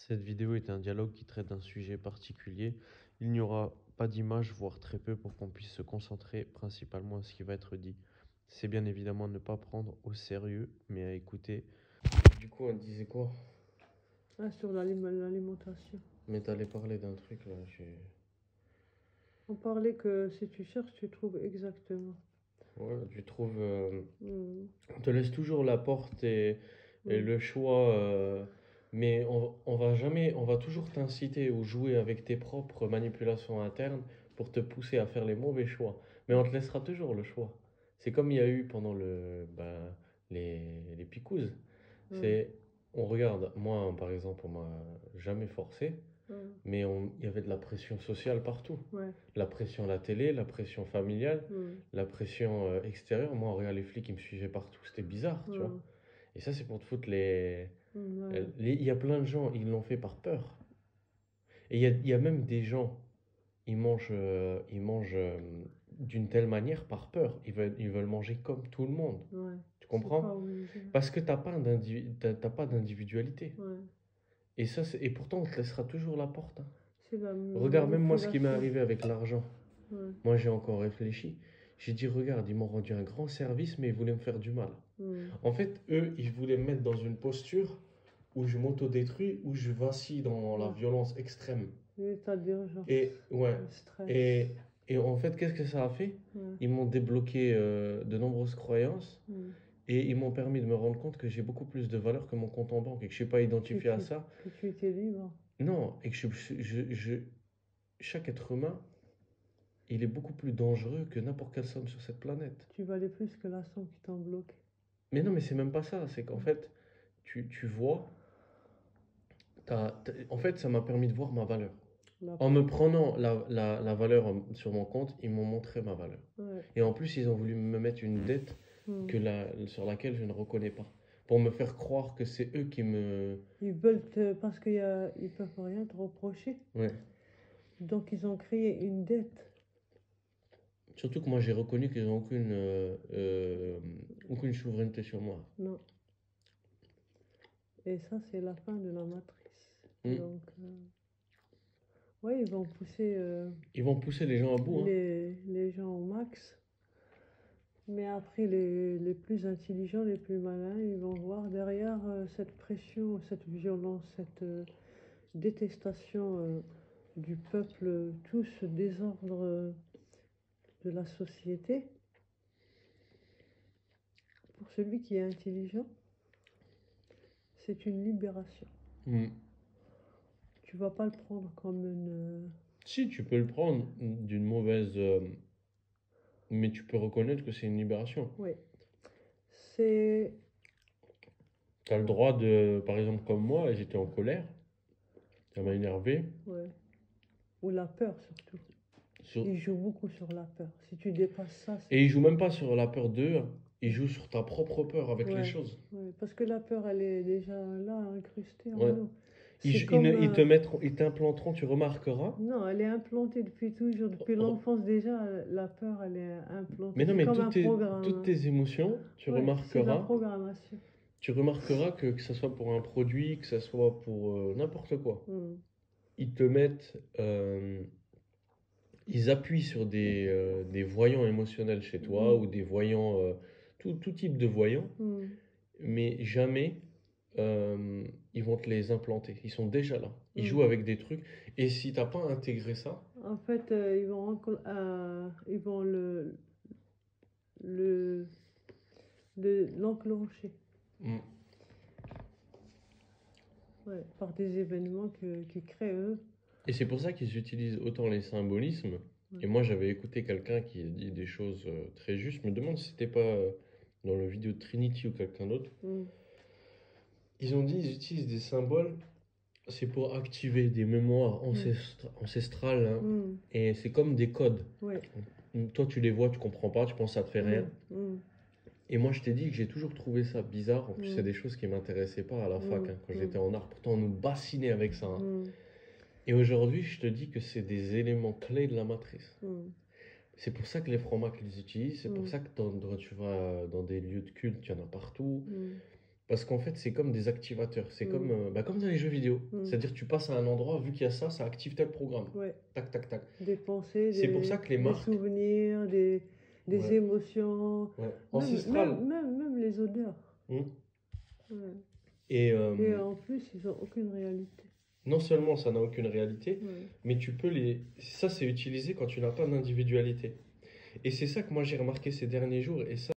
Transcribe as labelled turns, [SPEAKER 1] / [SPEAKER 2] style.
[SPEAKER 1] Cette vidéo est un dialogue qui traite d'un sujet particulier. Il n'y aura pas d'image, voire très peu, pour qu'on puisse se concentrer principalement à ce qui va être dit. C'est bien évidemment à ne pas prendre au sérieux, mais à écouter. Du coup, on disait quoi?
[SPEAKER 2] Ah, sur l'alimentation.
[SPEAKER 1] Mais t'allais parler d'un truc là,
[SPEAKER 2] On parlait que si tu cherches, tu trouves exactement.
[SPEAKER 1] Ouais, tu trouves.
[SPEAKER 2] Mm,
[SPEAKER 1] On te laisse toujours la porte et
[SPEAKER 2] mm,
[SPEAKER 1] le choix, mais on va jamais, on va toujours t'inciter ou jouer avec tes propres manipulations internes pour te pousser à faire les mauvais choix. Mais on te laissera toujours le choix. C'est comme il y a eu pendant les picouzes.
[SPEAKER 2] mm,
[SPEAKER 1] C'est, on regarde, moi par exemple, on m'a jamais forcé,
[SPEAKER 2] mm,
[SPEAKER 1] mais il y avait de la pression sociale partout.
[SPEAKER 2] ouais.
[SPEAKER 1] La pression à la télé, la pression familiale,
[SPEAKER 2] Mm,
[SPEAKER 1] la pression extérieure. Moi, regarde les flics, ils me suivaient partout. C'était bizarre, tu vois.
[SPEAKER 2] mm,
[SPEAKER 1] Et ça, c'est pour te foutre les...
[SPEAKER 2] ouais.
[SPEAKER 1] Il y a plein de gens, ils l'ont fait par peur. Et il y a même des gens, ils mangent d'une telle manière par peur. Ils veulent manger comme tout le monde.
[SPEAKER 2] Ouais.
[SPEAKER 1] Tu
[SPEAKER 2] C'est pas
[SPEAKER 1] comprends?
[SPEAKER 2] obligé.
[SPEAKER 1] Parce que t'as pas d'individualité.
[SPEAKER 2] Ouais.
[SPEAKER 1] Et ça, et pourtant, on te laissera toujours la porte, hein.
[SPEAKER 2] C'est la
[SPEAKER 1] Regarde, même moi, ce qui m'est
[SPEAKER 2] manipulation.
[SPEAKER 1] arrivé avec l'argent.
[SPEAKER 2] Ouais.
[SPEAKER 1] Moi, j'ai encore réfléchi. J'ai dit, regarde, ils m'ont rendu un grand service, mais ils voulaient me faire du mal.
[SPEAKER 2] Mm.
[SPEAKER 1] En fait, eux, ils voulaient me mettre dans une posture où je m'autodétruis, où je vacille dans la
[SPEAKER 2] Ouais.
[SPEAKER 1] violence extrême.
[SPEAKER 2] L'état d'urgence,
[SPEAKER 1] Et ouais.
[SPEAKER 2] le stress.
[SPEAKER 1] Et, et en fait, qu'est-ce que ça a fait?
[SPEAKER 2] Ouais.
[SPEAKER 1] Ils m'ont débloqué de nombreuses croyances
[SPEAKER 2] Mm.
[SPEAKER 1] et ils m'ont permis de me rendre compte que j'ai beaucoup plus de valeur que mon compte en banque et que je ne suis pas identifié à ça.
[SPEAKER 2] Que tu étais libre.
[SPEAKER 1] Non, et que chaque être humain, il est beaucoup plus dangereux que n'importe quelle somme sur cette planète.
[SPEAKER 2] Tu valais plus que la somme qui t'en bloque.
[SPEAKER 1] Mais non, mais c'est même pas ça. C'est qu'en fait, tu vois, en fait, ça m'a permis de voir ma valeur.
[SPEAKER 2] La
[SPEAKER 1] En me
[SPEAKER 2] peur.
[SPEAKER 1] prenant la valeur sur mon compte, ils m'ont montré ma valeur.
[SPEAKER 2] Ouais.
[SPEAKER 1] Et en plus, ils ont voulu me mettre une dette
[SPEAKER 2] Mm.
[SPEAKER 1] sur laquelle je ne reconnais pas. Pour me faire croire que c'est eux qui me...
[SPEAKER 2] Ils veulent te, parce qu'ils peuvent rien te reprocher.
[SPEAKER 1] Ouais.
[SPEAKER 2] Donc ils ont créé une dette.
[SPEAKER 1] Surtout que moi, j'ai reconnu qu'ils n'ont aucune souveraineté sur moi.
[SPEAKER 2] Non. Et ça, c'est la fin de la matrice.
[SPEAKER 1] Hmm.
[SPEAKER 2] Donc, ouais, ils vont pousser
[SPEAKER 1] Ils vont pousser les gens à bout, hein.
[SPEAKER 2] les gens au max. Mais après, les plus intelligents, les plus malins, ils vont voir derrière cette pression, cette violence, cette détestation du peuple, tout ce désordre de la société. Pour celui qui est intelligent, c'est une libération.
[SPEAKER 1] Hmm.
[SPEAKER 2] Tu vas pas le prendre comme une...
[SPEAKER 1] Si, tu peux le prendre d'une mauvaise... mais tu peux reconnaître que c'est une libération.
[SPEAKER 2] Oui. C'est...
[SPEAKER 1] Tu as le droit de... Par exemple, comme moi, j'étais en colère. Ça m'a énervé.
[SPEAKER 2] Ouais. Ou la peur surtout.
[SPEAKER 1] Sur-
[SPEAKER 2] Il joue beaucoup sur la peur. Si tu dépasses ça,
[SPEAKER 1] Et
[SPEAKER 2] c'est...
[SPEAKER 1] ils jouent même pas sur la peur d'eux, hein. Ils jouent sur ta propre peur avec les
[SPEAKER 2] Ouais,
[SPEAKER 1] choses.
[SPEAKER 2] ouais. Parce que la peur, elle est déjà là, incrustée en
[SPEAKER 1] Ouais.
[SPEAKER 2] nous.
[SPEAKER 1] Ils,
[SPEAKER 2] C'est
[SPEAKER 1] jou- ils
[SPEAKER 2] comme...
[SPEAKER 1] ne- ils te mettront, ils t'implanteront, tu remarqueras.
[SPEAKER 2] Non, elle est implantée depuis toujours. Depuis
[SPEAKER 1] Oh,
[SPEAKER 2] l'enfance déjà, la peur, elle est implantée.
[SPEAKER 1] mais non,
[SPEAKER 2] C'est
[SPEAKER 1] mais
[SPEAKER 2] comme un
[SPEAKER 1] toutes
[SPEAKER 2] programme.
[SPEAKER 1] tes émotions,
[SPEAKER 2] Ouais, c'est de la programmation.
[SPEAKER 1] tu remarqueras que ce soit pour un produit, que ce soit pour n'importe quoi,
[SPEAKER 2] Hmm.
[SPEAKER 1] ils te mettent, ils appuient sur des voyants émotionnels chez toi
[SPEAKER 2] Hmm.
[SPEAKER 1] ou des voyants, tout type de voyants,
[SPEAKER 2] Hmm.
[SPEAKER 1] mais jamais ils vont te les implanter. Ils sont déjà là. Ils
[SPEAKER 2] Hmm.
[SPEAKER 1] jouent avec des trucs. Et si t'as pas intégré ça,
[SPEAKER 2] En fait, ils vont le, l'enclencher.
[SPEAKER 1] hmm.
[SPEAKER 2] Ouais, par des événements qui créent eux.
[SPEAKER 1] Et c'est pour ça qu'ils utilisent autant les symbolismes. Et
[SPEAKER 2] Ouais.
[SPEAKER 1] moi, j'avais écouté quelqu'un qui a dit des choses très justes. Je me demande si c'était pas dans le vidéo de Trinity ou quelqu'un d'autre.
[SPEAKER 2] Hmm.
[SPEAKER 1] Ils ont dit ils utilisent des symboles, c'est pour activer des mémoires ancestrales, hein.
[SPEAKER 2] Hmm.
[SPEAKER 1] Et c'est comme des codes.
[SPEAKER 2] Ouais.
[SPEAKER 1] Toi, tu les vois, tu comprends pas, tu penses que ça te fait rien.
[SPEAKER 2] Hmm. Hmm.
[SPEAKER 1] Et moi, je t'ai dit que j'ai toujours trouvé ça bizarre. En plus, c'est
[SPEAKER 2] Hmm.
[SPEAKER 1] des choses qui m'intéressaient pas à la fac,
[SPEAKER 2] Hmm.
[SPEAKER 1] hein, quand
[SPEAKER 2] Hmm.
[SPEAKER 1] j'étais en art. Pourtant, on nous bassinait avec ça, hein.
[SPEAKER 2] Hmm.
[SPEAKER 1] Et aujourd'hui, je te dis que c'est des éléments clés de la matrice.
[SPEAKER 2] Hmm.
[SPEAKER 1] C'est pour ça que les francs-macs les utilisent. C'est pour
[SPEAKER 2] Hmm.
[SPEAKER 1] ça que tu vas dans des lieux de culte, il y en a partout.
[SPEAKER 2] Hmm.
[SPEAKER 3] Parce qu'en fait, c'est comme des activateurs. C'est comme, comme dans les jeux vidéo.
[SPEAKER 2] Mm.
[SPEAKER 3] C'est-à-dire, tu passes à un endroit, vu qu'il y a ça, ça active tel programme.
[SPEAKER 2] Ouais.
[SPEAKER 3] Tac, tac, tac.
[SPEAKER 2] Des pensées,
[SPEAKER 3] C'est pour ça que les
[SPEAKER 2] des
[SPEAKER 3] marques.
[SPEAKER 2] souvenirs, des
[SPEAKER 3] Ouais.
[SPEAKER 2] émotions,
[SPEAKER 3] Ouais.
[SPEAKER 2] même,
[SPEAKER 3] Ancestral.
[SPEAKER 2] même les odeurs.
[SPEAKER 3] Hmm.
[SPEAKER 2] Ouais.
[SPEAKER 3] Et
[SPEAKER 2] Et en plus, ils n'ont aucune réalité.
[SPEAKER 3] non seulement ça n'a aucune réalité,
[SPEAKER 2] Ouais.
[SPEAKER 3] mais tu peux les. Ça, c'est utilisé quand tu n'as pas d'individualité. Et c'est ça que moi j'ai remarqué ces derniers jours. Et ça,